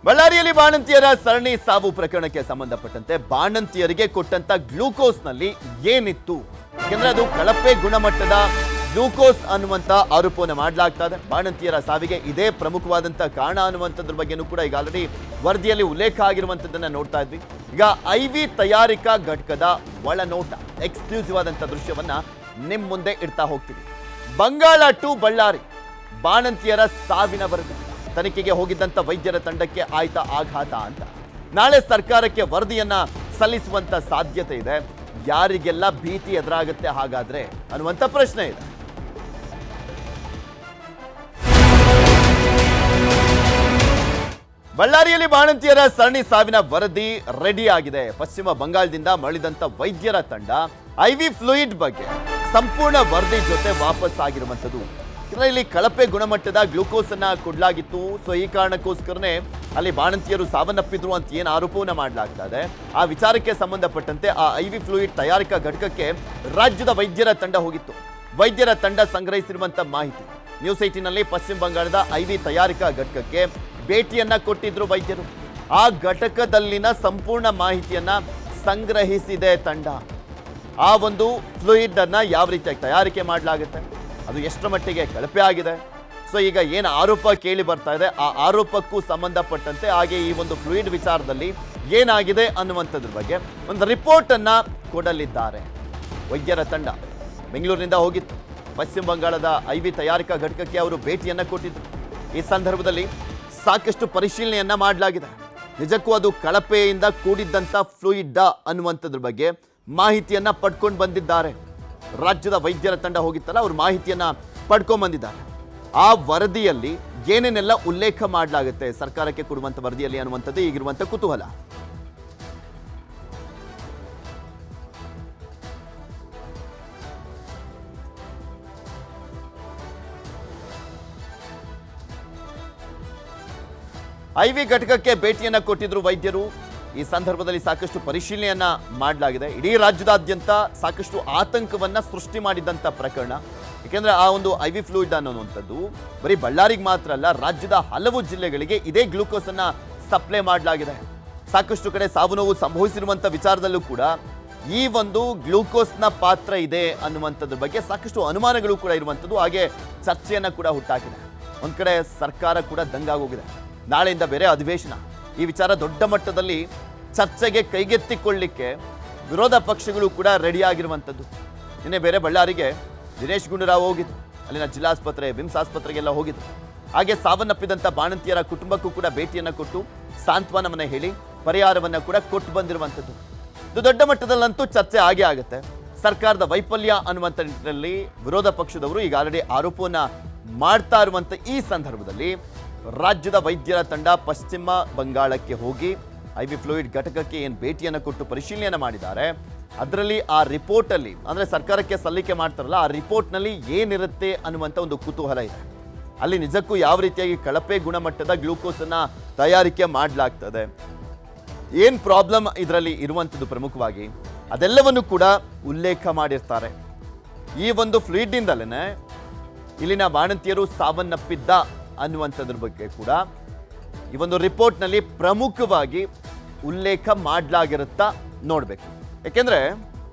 ಬಳ್ಳಾರಿಯಲ್ಲಿ ಬಾಣಂತಿಯರ ಸರಣಿ ಸಾವು ಪ್ರಕರಣಕ್ಕೆ ಸಂಬಂಧಪಟ್ಟಂತೆ ಬಾಣಂತಿಯರಿಗೆ ಕೊಟ್ಟಂತ ಗ್ಲೂಕೋಸ್ ನಲ್ಲಿ ಏನಿತ್ತು? ಯಾಕೆಂದ್ರೆ ಅದು ಕಳಪೆ ಗುಣಮಟ್ಟದ ಗ್ಲೂಕೋಸ್ ಅನ್ನುವಂತ ಆರೋಪವನ್ನು ಮಾಡಲಾಗ್ತಾ ಇದೆ. ಬಾಣಂತಿಯರ ಸಾವಿಗೆ ಇದೇ ಪ್ರಮುಖವಾದಂತ ಕಾರಣ ಅನ್ನುವಂಥದ್ರ ಬಗ್ಗೆನೂ ಕೂಡ ಈಗ ಆಲ್ರೆಡಿ ವರದಿಯಲ್ಲಿ ಉಲ್ಲೇಖ ಆಗಿರುವಂತದ್ದನ್ನ ನೋಡ್ತಾ ಇದ್ವಿ. ಈಗ ಐವಿ ತಯಾರಿಕಾ ಘಟಕದ ಒಳನೋಟ ಎಕ್ಸ್ಕ್ಲೂಸಿವ್ ಆದಂತ ದೃಶ್ಯವನ್ನ ನಿಮ್ ಮುಂದೆ ಇಡ್ತಾ ಹೋಗ್ತೀವಿ. ಬಂಗಾಳ ಟು ಬಳ್ಳಾರಿ ಬಾಣಂತಿಯರ ಸಾವಿನ ವರದಿ ತನಿಖೆಗೆ ಹೋಗಿದ್ದಂತ ವೈದ್ಯರ ತಂಡಕ್ಕೆ ಆಯ್ತಾ ಆಘಾತ ಅಂತ ನಾಳೆ ಸರ್ಕಾರಕ್ಕೆ ವರದಿಯನ್ನ ಸಲ್ಲಿಸುವಂತ ಸಾಧ್ಯತೆ ಇದೆ. ಯಾರಿಗೆಲ್ಲ ಭೀತಿ ಎದುರಾಗುತ್ತೆ ಹಾಗಾದ್ರೆ ಅನ್ನುವಂತ ಪ್ರಶ್ನೆ ಇದೆ. ಬಳ್ಳಾರಿಯಲ್ಲಿ ಬಾಣಂತಿಯರ ಸರಣಿ ಸಾವಿನ ವರದಿ ರೆಡಿ ಆಗಿದೆ. ಪಶ್ಚಿಮ ಬಂಗಾಳದಿಂದ ಮರಳಿದಂತ ವೈದ್ಯರ ತಂಡ ಐವಿ ಫ್ಲೂಯಿಡ್ ಬಗ್ಗೆ ಸಂಪೂರ್ಣ ವರದಿ ಜೊತೆ ವಾಪಸ್ ಆಗಿರುವಂತದ್ದು. ಇಲ್ಲಿ ಕಳಪೆ ಗುಣಮಟ್ಟದ ಗ್ಲೂಕೋಸ್ ಅನ್ನ ಕೊಡಲಾಗಿತ್ತು. ಸೊ ಈ ಕಾರಣಕ್ಕೋಸ್ಕರನೇ ಅಲ್ಲಿ ಬಾಣಂತಿಯರು ಸಾವನ್ನಪ್ಪಿದ್ರು ಅಂತ ಏನು ಆರೋಪವನ್ನ ಮಾಡಲಾಗ್ತಾ ಇದೆ. ಆ ವಿಚಾರಕ್ಕೆ ಸಂಬಂಧಪಟ್ಟಂತೆ ಆ ಐವಿ ಫ್ಲೂಯಿಡ್ ತಯಾರಿಕಾ ಘಟಕಕ್ಕೆ ರಾಜ್ಯದ ವೈದ್ಯರ ತಂಡ ಹೋಗಿತ್ತು. ವೈದ್ಯರ ತಂಡ ಸಂಗ್ರಹಿಸಿರುವಂತ ಮಾಹಿತಿ ನ್ಯೂಸ್ 18ನಲ್ಲಿ ಪಶ್ಚಿಮ ಬಂಗಾಳದ ಐವಿ ತಯಾರಿಕಾ ಘಟಕಕ್ಕೆ ಭೇಟಿಯನ್ನ ಕೊಟ್ಟಿದ್ರು ವೈದ್ಯರು. ಆ ಘಟಕದಲ್ಲಿನ ಸಂಪೂರ್ಣ ಮಾಹಿತಿಯನ್ನ ಸಂಗ್ರಹಿಸಿದೆ ತಂಡ. ಆ ಒಂದು ಫ್ಲೂಯಿಡ್ ಅನ್ನ ಯಾವ ರೀತಿಯಾಗಿ ತಯಾರಿಕೆ ಮಾಡಲಾಗುತ್ತೆ, ಅದು ಎಷ್ಟರ ಮಟ್ಟಿಗೆ ಕಳಪೆ ಆಗಿದೆ, ಸೊ ಈಗ ಏನು ಆರೋಪ ಕೇಳಿ ಬರ್ತಾ ಇದೆ ಆ ಆರೋಪಕ್ಕೂ ಸಂಬಂಧಪಟ್ಟಂತೆ ಹಾಗೆ ಈ ಒಂದು ಫ್ಲೂಯಿಡ್ ವಿಚಾರದಲ್ಲಿ ಏನಾಗಿದೆ ಅನ್ನುವಂಥದ್ರ ಬಗ್ಗೆ ಒಂದು ರಿಪೋರ್ಟ್ ಅನ್ನ ಕೊಡಲಿದ್ದಾರೆ. ವೈದ್ಯರ ತಂಡ ಬೆಂಗಳೂರಿನಿಂದ ಹೋಗಿತ್ತು. ಪಶ್ಚಿಮ ಬಂಗಾಳದ ಐವಿ ತಯಾರಿಕಾ ಘಟಕಕ್ಕೆ ಅವರು ಭೇಟಿಯನ್ನ ಕೊಟ್ಟಿದ್ರು. ಈ ಸಂದರ್ಭದಲ್ಲಿ ಸಾಕಷ್ಟು ಪರಿಶೀಲನೆಯನ್ನ ಮಾಡಲಾಗಿದೆ. ನಿಜಕ್ಕೂ ಅದು ಕಳಪೆಯಿಂದ ಕೂಡಿದ್ದಂಥ ಫ್ಲೂಯಿಡ್ ಅನ್ನುವಂಥದ್ರ ಬಗ್ಗೆ ಮಾಹಿತಿಯನ್ನ ಪಡ್ಕೊಂಡು ಬಂದಿದ್ದಾರೆ. ರಾಜ್ಯದ ವೈದ್ಯರ ತಂಡ ಹೋಗಿತ್ತಲ್ಲ, ಅವ್ರ ಮಾಹಿತಿಯನ್ನ ಪಡ್ಕೊಂಡ್ ಬಂದಿದ್ದಾರೆ. ಆ ವರದಿಯಲ್ಲಿ ಏನೇನೆಲ್ಲ ಉಲ್ಲೇಖ ಮಾಡಲಾಗುತ್ತೆ ಸರ್ಕಾರಕ್ಕೆ ಕೊಡುವಂತ ವರದಿಯಲ್ಲಿ ಅನ್ನುವಂಥದ್ದು ಈಗಿರುವಂತ ಕುತೂಹಲ. ಐವಿ ಘಟಕಕ್ಕೆ ಭೇಟಿಯನ್ನ ಕೊಟ್ಟಿದ್ರು ವೈದ್ಯರು. ಈ ಸಂದರ್ಭದಲ್ಲಿ ಸಾಕಷ್ಟು ಪರಿಶೀಲನೆಯನ್ನ ಮಾಡಲಾಗಿದೆ. ಇಡೀ ರಾಜ್ಯದಾದ್ಯಂತ ಸಾಕಷ್ಟು ಆತಂಕವನ್ನ ಸೃಷ್ಟಿ ಮಾಡಿದಂತ ಪ್ರಕರಣ. ಯಾಕೆಂದ್ರೆ ಆ ಒಂದು ಐವಿ ಫ್ಲೂಯಿಡ್ ಅನ್ನುವಂಥದ್ದು ಬರೀ ಬಳ್ಳಾರಿಗೆ ಮಾತ್ರ ಅಲ್ಲ, ರಾಜ್ಯದ ಹಲವು ಜಿಲ್ಲೆಗಳಿಗೆ ಇದೇ ಗ್ಲೂಕೋಸ್ ಅನ್ನ ಸಪ್ಲೈ ಮಾಡಲಾಗಿದೆ. ಸಾಕಷ್ಟು ಕಡೆ ಸಾವು ನೋವು ಸಂಭವಿಸಿರುವಂತ ವಿಚಾರದಲ್ಲೂ ಕೂಡ ಈ ಒಂದು ಗ್ಲೂಕೋಸ್ನ ಪಾತ್ರ ಇದೆ ಅನ್ನುವಂಥದ್ರ ಬಗ್ಗೆ ಸಾಕಷ್ಟು ಅನುಮಾನಗಳು ಕೂಡ ಇರುವಂಥದ್ದು. ಹಾಗೆ ಚರ್ಚೆಯನ್ನ ಕೂಡ ಹುಟ್ಟಾಕಿದೆ. ಒಂದ್ ಕಡೆ ಸರ್ಕಾರ ಕೂಡ ದಂಗಾಗೋಗಿದೆ. ನಾಳೆಯಿಂದ ಬೇರೆ ಅಧಿವೇಶನ. ಈ ವಿಚಾರ ದೊಡ್ಡ ಮಟ್ಟದಲ್ಲಿ ಚರ್ಚೆಗೆ ಕೈಗೆತ್ತಿಕೊಳ್ಳಿಕ್ಕೆ ವಿರೋಧ ಪಕ್ಷಗಳು ಕೂಡ ರೆಡಿ ಆಗಿರುವಂಥದ್ದು. ನಿನ್ನೆ ಬೇರೆ ಬಳ್ಳಾರಿಗೆ ದಿನೇಶ್ ಗುಂಡೂರಾವ್ ಹೋಗಿದ್ರು. ಅಲ್ಲಿನ ಜಿಲ್ಲಾಸ್ಪತ್ರೆ ವಿಮ್ಸ್ ಆಸ್ಪತ್ರೆಗೆಲ್ಲ ಹೋಗಿದ್ರು. ಹಾಗೆ ಸಾವನ್ನಪ್ಪಿದಂಥ ಬಾಣಂತಿಯರ ಕುಟುಂಬಕ್ಕೂ ಕೂಡ ಭೇಟಿಯನ್ನು ಕೊಟ್ಟು ಸಾಂತ್ವನವನ್ನ ಹೇಳಿ ಪರಿಹಾರವನ್ನ ಕೂಡ ಕೊಟ್ಟು ಬಂದಿರುವಂಥದ್ದು. ಇದು ದೊಡ್ಡ ಮಟ್ಟದಲ್ಲಂತೂ ಚರ್ಚೆ ಆಗೇ ಆಗುತ್ತೆ. ಸರ್ಕಾರದ ವೈಫಲ್ಯ ಅನ್ನುವಂಥ ನಿಟ್ಟಿನಲ್ಲಿ ವಿರೋಧ ಪಕ್ಷದವರು ಈಗ ಆಲ್ರೆಡಿ ಆರೋಪವನ್ನ ಮಾಡ್ತಾ ಇರುವಂಥ ಈ ಸಂದರ್ಭದಲ್ಲಿ ರಾಜ್ಯದ ವೈದ್ಯರ ತಂಡ ಪಶ್ಚಿಮ ಬಂಗಾಳಕ್ಕೆ ಹೋಗಿ ಐವಿ ಫ್ಲೂಯಿಡ್ ಘಟಕಕ್ಕೆ ಏನು ಭೇಟಿಯನ್ನು ಕೊಟ್ಟು ಪರಿಶೀಲನೆಯನ್ನು ಮಾಡಿದ್ದಾರೆ. ಅದರಲ್ಲಿ ಆ ರಿಪೋರ್ಟ್ ಅಲ್ಲಿ ಅಂದ್ರೆ ಸರ್ಕಾರಕ್ಕೆ ಸಲ್ಲಿಕೆ ಮಾಡ್ತಾರಲ್ಲ, ಆ ರಿಪೋರ್ಟ್ ನಲ್ಲಿ ಏನಿರುತ್ತೆ ಅನ್ನುವಂಥ ಒಂದು ಕುತೂಹಲ ಇದೆ. ಅಲ್ಲಿ ನಿಜಕ್ಕೂ ಯಾವ ರೀತಿಯಾಗಿ ಕಳಪೆ ಗುಣಮಟ್ಟದ ಗ್ಲೂಕೋಸ್ ಅನ್ನ ತಯಾರಿಕೆ ಮಾಡಲಾಗ್ತದೆ, ಏನ್ ಪ್ರಾಬ್ಲಮ್ ಇದರಲ್ಲಿ ಇರುವಂಥದ್ದು ಪ್ರಮುಖವಾಗಿ ಅದೆಲ್ಲವನ್ನು ಕೂಡ ಉಲ್ಲೇಖ ಮಾಡಿರ್ತಾರೆ. ಈ ಒಂದು ಫ್ಲೂಯಿಡ್ ಇಂದಲೇ ಇಲ್ಲಿನ ಬಾಣಂತಿಯರು ಸಾವನ್ನಪ್ಪಿದ್ದ ಅನ್ನುವಂಥದ್ರ ಬಗ್ಗೆ ಕೂಡ ಈ ಒಂದು ರಿಪೋರ್ಟ್ನಲ್ಲಿ ಪ್ರಮುಖವಾಗಿ ಉಲ್ಲೇಖ ಮಾಡಲಾಗಿರುತ್ತಾ ನೋಡಬೇಕು. ಯಾಕೆಂದ್ರೆ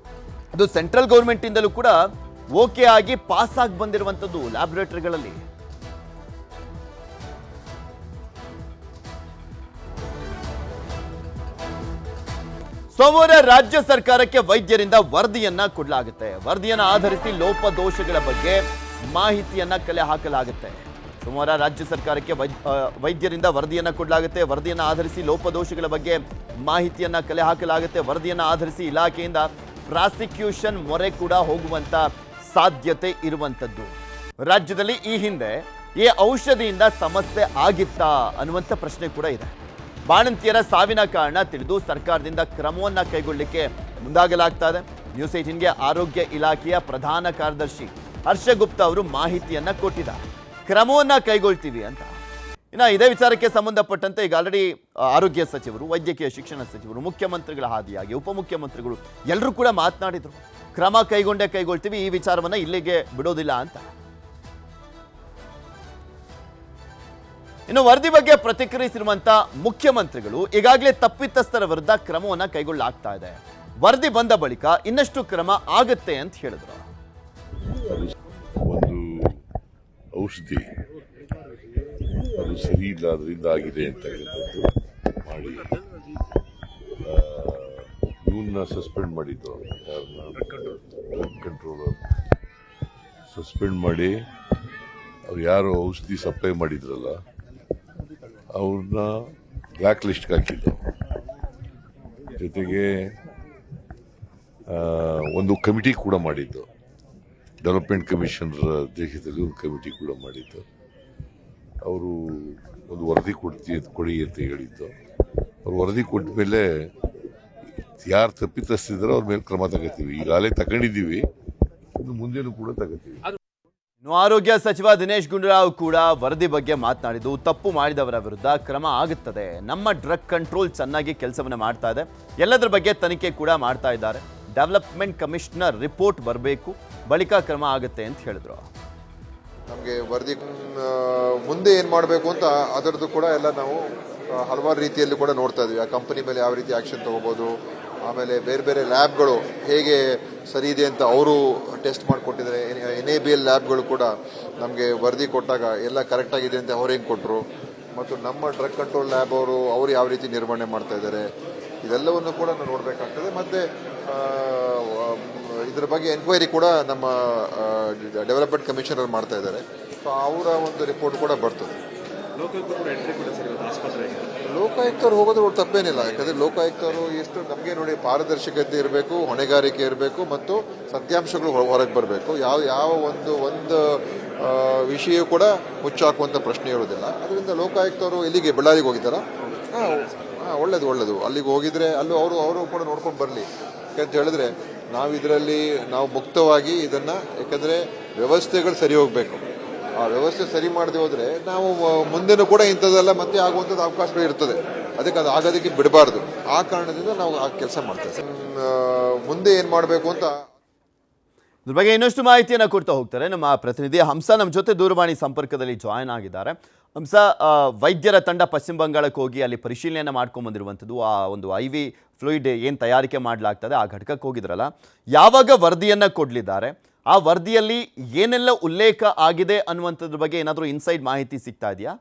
ಅದು ಸೆಂಟ್ರಲ್ ಗೌರ್ಮೆಂಟ್ ಇಂದಲೂ ಕೂಡ ಓಕೆ ಆಗಿ ಪಾಸ್ ಆಗಿ ಬಂದಿರುವಂಥದ್ದು ಲ್ಯಾಬೊರೇಟರಿಗಳಲ್ಲಿ. ಸೋಮವಾರ ರಾಜ್ಯ ಸರ್ಕಾರಕ್ಕೆ ವೈದ್ಯರಿಂದ ವರದಿಯನ್ನ ಕೊಡಲಾಗುತ್ತೆ. ವರದಿಯನ್ನ ಆಧರಿಸಿ ಲೋಪದೋಷಗಳ ಬಗ್ಗೆ ಮಾಹಿತಿಯನ್ನ ಕಲೆ ಹಾಕಲಾಗುತ್ತೆ. ಸೋಮವಾರ ರಾಜ್ಯ ಸರ್ಕಾರಕ್ಕೆ ವೈದ್ಯರಿಂದ ವರದಿಯನ್ನ ಕೊಡಲಾಗುತ್ತೆ. ವರದಿಯನ್ನ ಆಧರಿಸಿ ಲೋಪದೋಷಗಳ ಬಗ್ಗೆ ಮಾಹಿತಿಯನ್ನ ಕಲೆ ಹಾಕಲಾಗುತ್ತೆ. ವರದಿಯನ್ನ ಆಧರಿಸಿ ಇಲಾಖೆಯಿಂದ ಪ್ರಾಸಿಕ್ಯೂಷನ್ ಮೊರೆ ಕೂಡ ಹೋಗುವಂತ ಸಾಧ್ಯತೆ ಇರುವಂತದ್ದು. ರಾಜ್ಯದಲ್ಲಿ ಈ ಹಿಂದೆ ಈ ಔಷಧಿಯಿಂದ ಸಮಸ್ಯೆ ಆಗಿತ್ತಾ ಅನ್ನುವಂಥ ಪ್ರಶ್ನೆ ಕೂಡ ಇದೆ. ಬಾಣಂತಿಯರ ಸಾವಿನ ಕಾರಣ ತಿಳಿದು ಸರ್ಕಾರದಿಂದ ಕ್ರಮವನ್ನ ಕೈಗೊಳ್ಳಲಿಕ್ಕೆ ಮುಂದಾಗಲಾಗ್ತಾ ಇದೆ. ನ್ಯೂಸ್ 18ಗೆ ಆರೋಗ್ಯ ಇಲಾಖೆಯ ಪ್ರಧಾನ ಕಾರ್ಯದರ್ಶಿ ಹರ್ಷಗುಪ್ತಾ ಅವರು ಮಾಹಿತಿಯನ್ನ ಕೊಟ್ಟಿದ್ದಾರೆ. ಕ್ರಮವನ್ನ ಕೈಗೊಳ್ತೀವಿ ಅಂತ. ಇನ್ನು ಇದೇ ವಿಚಾರಕ್ಕೆ ಸಂಬಂಧಪಟ್ಟಂತೆ ಈಗ ಆಲ್ರೆಡಿ ಆರೋಗ್ಯ ಸಚಿವರು, ವೈದ್ಯಕೀಯ ಶಿಕ್ಷಣ ಸಚಿವರು, ಮುಖ್ಯಮಂತ್ರಿಗಳ ಹಾದಿಯಾಗಿ ಉಪಮುಖ್ಯಮಂತ್ರಿಗಳು ಎಲ್ಲರೂ ಕೂಡ ಮಾತನಾಡಿದ್ರು. ಕ್ರಮ ಕೈಗೊಳ್ತೀವಿ, ಈ ವಿಚಾರವನ್ನ ಇಲ್ಲಿಗೆ ಬಿಡೋದಿಲ್ಲ ಅಂತ. ಇನ್ನು ವರದಿ ಬಗ್ಗೆ ಪ್ರತಿಕ್ರಿಯಿಸಿರುವಂತ ಮುಖ್ಯಮಂತ್ರಿಗಳು ಈಗಾಗಲೇ ತಪ್ಪಿತಸ್ಥರ ವಿರುದ್ಧ ಕ್ರಮವನ್ನು ಕೈಗೊಳ್ಳಲಾಗ್ತಾ ಇದೆ, ವರದಿ ಬಂದ ಬಳಿಕ ಇನ್ನಷ್ಟು ಕ್ರಮ ಆಗುತ್ತೆ ಅಂತ ಹೇಳಿದ್ರು. ಒಂದು ಔಷಧಿ ಅದು ಸರಿ ಇಲ್ಲ ಅದರಿಂದ ಆಗಿದೆ ಅಂತಕ್ಕಂಥದ್ದು ಮಾಡಿ ಇವನ್ನ ಸಸ್ಪೆಂಡ್ ಮಾಡಿದ್ದು, ಡ್ರಗ್ ಕಂಟ್ರೋಲರ್ ಸಸ್ಪೆಂಡ್ ಮಾಡಿ ಅವ್ರು ಯಾರು ಔಷಧಿ ಸಪ್ಲೈ ಮಾಡಿದ್ರಲ್ಲ ಅವ್ರನ್ನ ಬ್ಲ್ಯಾಕ್ ಲಿಸ್ಟ್ಗೆ ಹಾಕಿದ್ದು. ಜೊತೆಗೆ ಒಂದು ಕಮಿಟಿ ಕೂಡ ಮಾಡಿದ್ದು, ಡೆವಲಪ್ಮೆಂಟ್ ಕಮಿಷನರ್ ಅಧ್ಯಕ್ಷತೆಯಲ್ಲಿ ಒಂದು ಕಮಿಟಿ ಕೂಡ ಮಾಡಿದ್ದು. ಅವರು ಒಂದು ವರದಿ ಕೊಡಿ ಅಂತ ಹೇಳಿದ್ದು. ಅವ್ರು ವರದಿ ಕೊಟ್ಟ ಮೇಲೆ ಯಾರು ತಪ್ಪಿತಸ್ಥಿದ್ದಾರೋ ಅವ್ರ ಮೇಲೆ ಕ್ರಮ ತಗೋತೀವಿ. ಈಗಾಗಲೇ ತಗೊಂಡಿದ್ದೀವಿ, ಇನ್ನು ಮುಂದೆನೂ ಕೂಡ ತಗೋತೀವಿ. ಆರೋಗ್ಯ ಸಚಿವ ದಿನೇಶ್ ಗುಂಡೂರಾವ್ ಕೂಡ ವರದಿ ಬಗ್ಗೆ ಮಾತನಾಡಿದ್ದು, ತಪ್ಪು ಮಾಡಿದವರ ವಿರುದ್ಧ ಕ್ರಮ ಆಗುತ್ತದೆ, ನಮ್ಮ ಡ್ರಗ್ ಕಂಟ್ರೋಲ್ ಚೆನ್ನಾಗಿ ಕೆಲಸವನ್ನು ಮಾಡ್ತಾ ಇದೆ, ಎಲ್ಲದರ ಬಗ್ಗೆ ತನಿಖೆ ಕೂಡ ಮಾಡ್ತಾ ಇದ್ದಾರೆ, ಡೆವಲಪ್ಮೆಂಟ್ ಕಮಿಷನರ್ ರಿಪೋರ್ಟ್ ಬರಬೇಕು, ಬಳಿಕ ಕ್ರಮ ಆಗುತ್ತೆ ಅಂತ ಹೇಳಿದ್ರು. ನಮಗೆ ವರದಿ ಮುಂದೆ ಏನು ಮಾಡಬೇಕು ಅಂತ ಅದರದ್ದು ಕೂಡ ಎಲ್ಲ ನಾವು ಹಲವಾರು ರೀತಿಯಲ್ಲಿ ಕೂಡ ನೋಡ್ತಾ ಇದ್ವಿ. ಆ ಕಂಪನಿ ಮೇಲೆ ಯಾವ ರೀತಿ ಆ್ಯಕ್ಷನ್ ತೊಗೋಬೋದು, ಆಮೇಲೆ ಬೇರೆ ಬೇರೆ ಲ್ಯಾಬ್ಗಳು ಹೇಗೆ ಸರಿ ಇದೆ ಅಂತ ಅವರು ಟೆಸ್ಟ್ ಮಾಡಿಕೊಟ್ಟಿದ್ದಾರೆ. NABL ಲ್ಯಾಬ್ಗಳು ಕೂಡ ನಮಗೆ ವರದಿ ಕೊಟ್ಟಾಗ ಎಲ್ಲ ಕರೆಕ್ಟಾಗಿದೆ ಅಂತ ಅವ್ರು ಹೆಂಗೆ ಕೊಟ್ಟರು, ಮತ್ತು ನಮ್ಮ ಡ್ರಗ್ ಕಂಟ್ರೋಲ್ ಲ್ಯಾಬ್ ಅವರು ಯಾವ ರೀತಿ ನಿರ್ವಹಣೆ ಮಾಡ್ತಾ ಇದ್ದಾರೆ, ಇದೆಲ್ಲವನ್ನು ಕೂಡ ನಾವು ನೋಡಬೇಕಾಗ್ತದೆ. ಮತ್ತು ಇದರ ಬಗ್ಗೆ ಎನ್ಕ್ವೈರಿ ಕೂಡ ನಮ್ಮ ಡೆವಲಪ್ಮೆಂಟ್ ಕಮಿಷನರ್ ಮಾಡ್ತಾ ಇದ್ದಾರೆ. ಸೊ ಅವರ ಒಂದು ರಿಪೋರ್ಟ್ ಕೂಡ ಬರ್ತದೆ. ಲೋಕಾಯುಕ್ತರು ಹೋಗೋದು ತಪ್ಪೇನಿಲ್ಲ, ಯಾಕಂದರೆ ಲೋಕಾಯುಕ್ತರು ಎಷ್ಟು ನಮಗೆ ನೋಡಿ ಪಾರದರ್ಶಕತೆ ಇರಬೇಕು, ಹೊಣೆಗಾರಿಕೆ ಇರಬೇಕು, ಮತ್ತು ಸತ್ಯಾಂಶಗಳು ಹೊರಗೆ ಬರಬೇಕು. ಯಾವ ಒಂದು ವಿಷಯ ಕೂಡ ಮುಚ್ಚಾಕುವಂಥ ಪ್ರಶ್ನೆ ಇರೋದಿಲ್ಲ. ಅದರಿಂದ ಲೋಕಾಯುಕ್ತರು ಎಲ್ಲಿಗೆ ಬಳ್ಳಾರಿಗೆ ಹೋಗಿದ್ದಾರಾ? ಒಳ್ಳೇದು. ಅಲ್ಲಿಗೆ ಹೋಗಿದ್ರೆ ಅಲ್ಲೂ ಅವರು ಕೂಡ ನೋಡ್ಕೊಂಡು ಬರಲಿ. ಯಾಕಂತ ಹೇಳಿದ್ರೆ ನಾವು ಮುಕ್ತವಾಗಿ ಇದನ್ನು, ಯಾಕಂದರೆ ವ್ಯವಸ್ಥೆಗಳು ಸರಿ ಹೋಗಬೇಕು. ಆ ವ್ಯವಸ್ಥೆ ಸರಿ ಮಾಡದೆ ಹೋದರೆ ನಾವು ಮುಂದೆನೂ ಕೂಡ ಇಂಥದ್ದೆಲ್ಲ ಮತ್ತೆ ಆಗುವಂಥದ್ದು ಅವಕಾಶಗಳು ಇರ್ತದೆ. ಅದಕ್ಕೆ ಅದು ಆಗೋದಕ್ಕೆ ಬಿಡಬಾರ್ದು. ಆ ಕಾರಣದಿಂದ ನಾವು ಆ ಕೆಲಸ ಮಾಡ್ತೇವೆ. ಮುಂದೆ ಏನು ಮಾಡಬೇಕು ಅಂತ ಇದ್ರ ಬಗ್ಗೆ ಇನ್ನಷ್ಟು ಮಾಹಿತಿಯನ್ನು ಕೊಡ್ತಾ ಹೋಗ್ತಾರೆ ನಮ್ಮ ಪ್ರತಿನಿಧಿ ಹಂಸ. ನಮ್ಮ ಜೊತೆ ದೂರವಾಣಿ ಸಂಪರ್ಕದಲ್ಲಿ ಜಾಯ್ನ್ ಆಗಿದ್ದಾರೆ. ಹಂಸ, ವೈದ್ಯರ ತಂಡ ಪಶ್ಚಿಮ ಬಂಗಾಳಕ್ಕೆ ಹೋಗಿ ಅಲ್ಲಿ ಪರಿಶೀಲನೆಯನ್ನು ಮಾಡ್ಕೊಂಡು ಬಂದಿರುವಂಥದ್ದು, ಆ ಒಂದು IV ಫ್ಲೂಯಿಡ್ ಏನು ತಯಾರಿಕೆ ಮಾಡಲಾಗ್ತದೆ ಆ ಘಟಕಕ್ಕೆ ಹೋಗಿದ್ರಲ್ಲ, ಯಾವಾಗ ವರದಿಯನ್ನು ಕೊಡಲಿದ್ದಾರೆ, ಆ ವರದಿಯಲ್ಲಿ ಏನೆಲ್ಲ ಉಲ್ಲೇಖ ಆಗಿದೆ ಅನ್ನುವಂಥದ್ರ ಬಗ್ಗೆ ಏನಾದರೂ ಇನ್ಸೈಡ್ ಮಾಹಿತಿ ಸಿಗ್ತಾ ಇದೆಯಾ?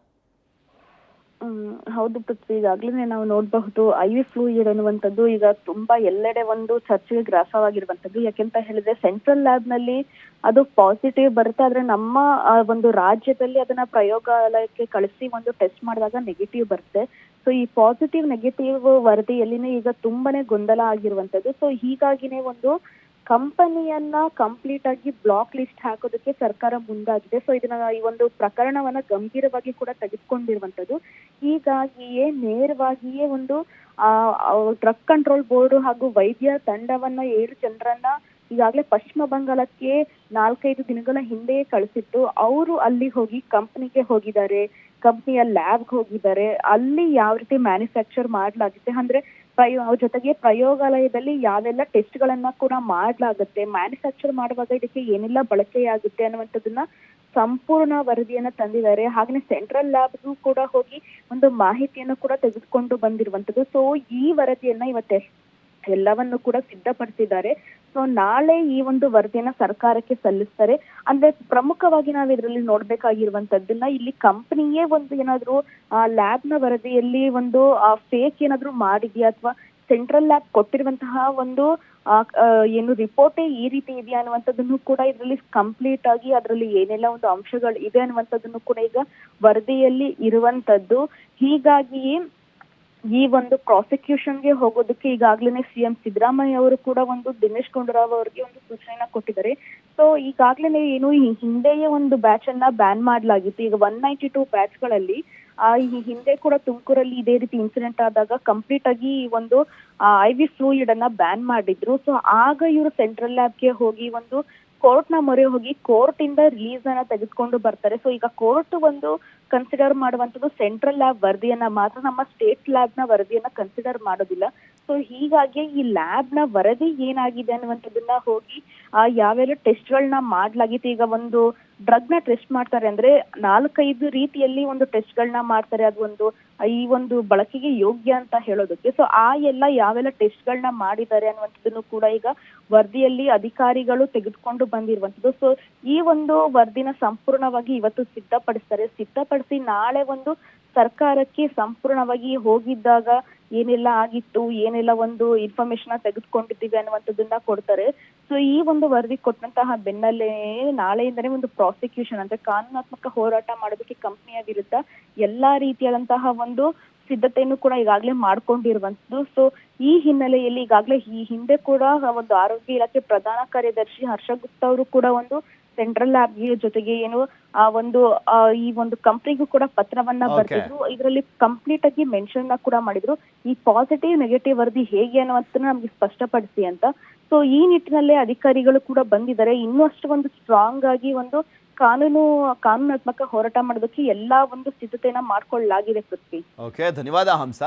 ಹೌದು ಪೃಥ್ವಿ, ಈಗಾಗಲೇ ನಾವು ನೋಡಬಹುದು IV ಫ್ಲೂಯಿಡ್ ಅನ್ನುವಂಥದ್ದು ಈಗ ತುಂಬಾ ಎಲ್ಲೆಡೆ ಒಂದು ಚರ್ಚೆಗೆ ಗ್ರಾಸವಾಗಿರುವಂಥದ್ದು. ಯಾಕೆಂತ ಹೇಳಿದ್ರೆ ಸೆಂಟ್ರಲ್ ಲ್ಯಾಬ್ ನಲ್ಲಿ ಅದು ಪಾಸಿಟಿವ್ ಬರುತ್ತೆ, ಆದ್ರೆ ನಮ್ಮ ಒಂದು ರಾಜ್ಯದಲ್ಲಿ ಅದನ್ನ ಪ್ರಯೋಗಾಲಯಕ್ಕೆ ಕಳಿಸಿ ಒಂದು ಟೆಸ್ಟ್ ಮಾಡಿದಾಗ ನೆಗೆಟಿವ್ ಬರುತ್ತೆ. ಸೊ ಈ ಪಾಸಿಟಿವ್ ನೆಗೆಟಿವ್ ವರದಿಯಲ್ಲಿನೇ ಈಗ ತುಂಬಾನೇ ಗೊಂದಲ ಆಗಿರುವಂಥದ್ದು. ಸೊ ಹೀಗಾಗಿನೇ ಒಂದು ಕಂಪನಿಯನ್ನ ಕಂಪ್ಲೀಟ್ ಆಗಿ ಬ್ಲಾಕ್ ಲಿಸ್ಟ್ ಹಾಕೋದಕ್ಕೆ ಸರ್ಕಾರ ಮುಂದಾಗಿದೆ. ಸೊ ಇದನ್ನ ಈ ಒಂದು ಪ್ರಕರಣವನ್ನ ಗಂಭೀರವಾಗಿ ಕೂಡ ತೆಗೆದುಕೊಂಡಿರುವಂತದ್ದು. ಹೀಗಾಗಿಯೇ ನೇರವಾಗಿಯೇ ಒಂದು ಡ್ರಗ್ ಕಂಟ್ರೋಲ್ ಬೋರ್ಡ್ ಹಾಗೂ ವೈದ್ಯ ತಂಡವನ್ನ 7 ಜನರನ್ನ ಈಗಾಗಲೇ ಪಶ್ಚಿಮ ಬಂಗಾಳಕ್ಕೆ 4-5 ದಿನಗಳ ಹಿಂದೆಯೇ ಕಳಿಸಿತ್ತು. ಅವರು ಅಲ್ಲಿ ಹೋಗಿ ಕಂಪನಿಗೆ ಹೋಗಿದ್ದಾರೆ, ಕಂಪನಿಯ ಲ್ಯಾಬ್ಗೆ ಹೋಗಿದ್ದಾರೆ. ಅಲ್ಲಿ ಯಾವ ರೀತಿ ಮ್ಯಾನುಫ್ಯಾಕ್ಚರ್ ಮಾಡಲಾಗುತ್ತೆ ಅಂದ್ರೆ ಜೊತೆಗೆ ಪ್ರಯೋಗಾಲಯದಲ್ಲಿ ಯಾವೆಲ್ಲ ಟೆಸ್ಟ್ ಗಳನ್ನ ಕೂಡ ಮಾಡಲಾಗುತ್ತೆ, ಮ್ಯಾನುಫ್ಯಾಕ್ಚರ್ ಮಾಡುವಾಗ ಇದಕ್ಕೆ ಏನೆಲ್ಲ ಬಳಕೆಯಾಗುತ್ತೆ ಅನ್ನುವಂಥದ್ದನ್ನ ಸಂಪೂರ್ಣ ವರದಿಯನ್ನ ತಂದಿದ್ದಾರೆ. ಹಾಗೆ ಸೆಂಟ್ರಲ್ ಲ್ಯಾಬ್ಗೂ ಕೂಡ ಹೋಗಿ ಒಂದು ಮಾಹಿತಿಯನ್ನು ಕೂಡ ತೆಗೆದುಕೊಂಡು ಬಂದಿರುವಂತದ್ದು. ಸೊ ಈ ವರದಿಯನ್ನ ಇವತ್ತೆ ಎಲ್ಲವನ್ನು ಕೂಡ ಸಿದ್ಧಪಡಿಸಿದ್ದಾರೆ. ಸೊ ನಾಳೆ ಈ ಒಂದು ವರದಿಯನ್ನ ಸರ್ಕಾರಕ್ಕೆ ಸಲ್ಲಿಸ್ತಾರೆ. ಅಂದ್ರೆ ಪ್ರಮುಖವಾಗಿ ನಾವು ಇದರಲ್ಲಿ ನೋಡ್ಬೇಕಾಗಿರುವಂತದ್ದನ್ನ, ಇಲ್ಲಿ ಕಂಪನಿಯೇ ಒಂದು ಏನಾದ್ರು ಲ್ಯಾಬ್ ನ ವರದಿಯಲ್ಲಿ ಒಂದು ಫೇಕ್ ಏನಾದ್ರು ಮಾಡಿದ್ಯಾ, ಅಥವಾ ಸೆಂಟ್ರಲ್ ಲ್ಯಾಬ್ ಕೊಟ್ಟಿರುವಂತಹ ಒಂದು ಏನು ರಿಪೋರ್ಟೇ ಈ ರೀತಿ ಇದೆಯಾ ಅನ್ನುವಂಥದ್ದನ್ನು ಕೂಡ ಇದರಲ್ಲಿ ಕಂಪ್ಲೀಟ್ ಆಗಿ ಅದರಲ್ಲಿ ಏನೆಲ್ಲ ಒಂದು ಅಂಶಗಳು ಇದೆ ಅನ್ನುವಂಥದ್ದನ್ನು ಕೂಡ ಈಗ ವರದಿಯಲ್ಲಿ ಇರುವಂತದ್ದು. ಹೀಗಾಗಿ ಈ ಒಂದು ಪ್ರಾಸಿಕ್ಯೂಷನ್ಗೆ ಹೋಗೋದಕ್ಕೆ ಈಗಾಗಲೇ CM ಸಿದ್ದರಾಮಯ್ಯ ಅವರು ಕೂಡ ಒಂದು ದಿನೇಶ್ ಗುಂಡೂರಾವ್ ಅವರಿಗೆ ಒಂದು ಸೂಚನೆಯನ್ನ ಕೊಟ್ಟಿದ್ದಾರೆ. ಸೊ ಈಗಾಗಲೇ ಏನು ಈ ಹಿಂದೆಯೇ ಒಂದು ಬ್ಯಾಚ್ ಅನ್ನ ಬ್ಯಾನ್ ಮಾಡಲಾಗಿತ್ತು. ಈಗ 192 ಬ್ಯಾಚ್ಗಳಲ್ಲಿ ಈ ಹಿಂದೆ ಕೂಡ ತುಮಕೂರಲ್ಲಿ ಇದೇ ರೀತಿ ಇನ್ಸಿಡೆಂಟ್ ಆದಾಗ ಕಂಪ್ಲೀಟ್ ಆಗಿ ಈ ಒಂದು IV ಫ್ಲೂಯಿಡ್ ಅನ್ನ ಬ್ಯಾನ್ ಮಾಡಿದ್ರು. ಸೊ ಆಗ ಇವರು ಸೆಂಟ್ರಲ್ ಲ್ಯಾಬ್ಗೆ ಹೋಗಿ ಒಂದು ಕೋರ್ಟ್ ನ ಮೊರೆ ಹೋಗಿ ಕೋರ್ಟ್ ಇಂದ ರಿಲೀಸ್ ಅನ್ನ ತೆಗೆದುಕೊಂಡು ಬರ್ತಾರೆ. ಸೊ ಈಗ ಕೋರ್ಟ್ ಒಂದು ಕನ್ಸಿಡರ್ ಮಾಡುವಂತದ್ದು ಸೆಂಟ್ರಲ್ ಲ್ಯಾಬ್ ವರದಿಯನ್ನ ಮಾತ್ರ, ನಮ್ಮ ಸ್ಟೇಟ್ ಲ್ಯಾಬ್ ನ ವರದಿಯನ್ನ ಕನ್ಸಿಡರ್ ಮಾಡೋದಿಲ್ಲ. ಸೊ ಹೀಗಾಗಿ ಈ ಲ್ಯಾಬ್ ನ ವರದಿ ಏನಾಗಿದೆ ಅನ್ನುವಂಥದ್ದನ್ನ ಹೋಗಿ ಯಾವೆಲ್ಲ ಟೆಸ್ಟ್ಗಳನ್ನ ಮಾಡ್ಲಾಗಿತ್ತು. ಈಗ ಒಂದು ಡ್ರಗ್ ನ ಟೆಸ್ಟ್ ಮಾಡ್ತಾರೆ ಅಂದ್ರೆ 4-5 ರೀತಿಯಲ್ಲಿ ಒಂದು ಟೆಸ್ಟ್ಗಳನ್ನ ಮಾಡ್ತಾರೆ, ಅದು ಒಂದು ಈ ಒಂದು ಬಳಕೆಗೆ ಯೋಗ್ಯ ಅಂತ ಹೇಳೋದಕ್ಕೆ. ಸೊ ಎಲ್ಲ ಯಾವೆಲ್ಲ ಟೆಸ್ಟ್ಗಳನ್ನ ಮಾಡಿದ್ದಾರೆ ಅನ್ನುವಂಥದ್ದನ್ನು ಕೂಡ ಈಗ ವರದಿಯಲ್ಲಿ ಅಧಿಕಾರಿಗಳು ತೆಗೆದುಕೊಂಡು ಬಂದಿರುವಂತದ್ದು. ಸೊ ಈ ಒಂದು ವರದಿನ ಸಂಪೂರ್ಣವಾಗಿ ಇವತ್ತು ಸಿದ್ಧಪಡಿಸಿ ನಾಳೆ ಒಂದು ಸರ್ಕಾರಕ್ಕೆ ಸಂಪೂರ್ಣವಾಗಿ ಹೋಗಿದ್ದಾಗ ಏನೆಲ್ಲ ಆಗಿತ್ತು, ಏನೆಲ್ಲ ಒಂದು ಇನ್ಫಾರ್ಮೇಶನ್ ತೆಗೆದುಕೊಂಡಿದ್ದೀವಿ ಅನ್ನುವಂಥದ್ದನ್ನ ಕೊಡ್ತಾರೆ. ಸೊ ಈ ಒಂದು ವರದಿ ಕೊಟ್ಟಂತಹ ಬೆನ್ನಲ್ಲೇ ನಾಳೆಯಿಂದನೇ ಒಂದು ಪ್ರಾಸಿಕ್ಯೂಷನ್ ಅಂದ್ರೆ ಕಾನೂನಾತ್ಮಕ ಹೋರಾಟ ಮಾಡೋದಕ್ಕೆ ಕಂಪನಿಯ ವಿರುದ್ಧ ಎಲ್ಲಾ ರೀತಿಯಾದಂತಹ ಒಂದು ಸಿದ್ಧತೆಯನ್ನು ಕೂಡ ಈಗಾಗಲೇ ಮಾಡ್ಕೊಂಡಿರುವಂತದ್ದು. ಸೊ ಈ ಹಿನ್ನೆಲೆಯಲ್ಲಿ ಈಗಾಗಲೇ ಈ ಹಿಂದೆ ಕೂಡ ಒಂದು ಆರೋಗ್ಯ ಇಲಾಖೆ ಪ್ರಧಾನ ಕಾರ್ಯದರ್ಶಿ ಹರ್ಷ ಗುಪ್ತಾ ಅವರು ಕೂಡ ಒಂದು ಸೆಂಟ್ರಲ್ ಲ್ಯಾಬ್ ಜೊತೆಗೆ ಏನು ಈ ಒಂದು ಕಂಪ್ನಿಗೂ ಕೂಡ ಪತ್ರವನ್ನ ಬರೆದಿದ್ರು. ಇದರಲ್ಲಿ ಕಂಪ್ಲೀಟ್ ಆಗಿ ಮೆನ್ಷನ್ ಕೂಡ ಮಾಡಿದ್ರು, ಈ ಪಾಸಿಟಿವ್ ನೆಗೆಟಿವ್ ವರದಿ ಹೇಗೆ ಅನ್ನೋದನ್ನ ನಮ್ಗೆ ಸ್ಪಷ್ಟಪಡಿಸಿ ಅಂತ. ಸೊ ಈ ನಿಟ್ಟಿನಲ್ಲೇ ಅಧಿಕಾರಿಗಳು ಕೂಡ ಬಂದಿದ್ದಾರೆ. ಇನ್ನೂ ಅಷ್ಟು ಒಂದು ಸ್ಟ್ರಾಂಗ್ ಆಗಿ ಒಂದು ಕಾನೂನಾತ್ಮಕ ಹೋರಾಟ ಮಾಡೋದಕ್ಕೆ ಎಲ್ಲಾ ಒಂದು ಸಿದ್ಧತೆಯನ್ನ ಮಾಡ್ಕೊಳ್ಳಲಾಗಿದೆ ಪೃಥ್ವಿ. ಓಕೆ, ಧನ್ಯವಾದ ಹಂಸ.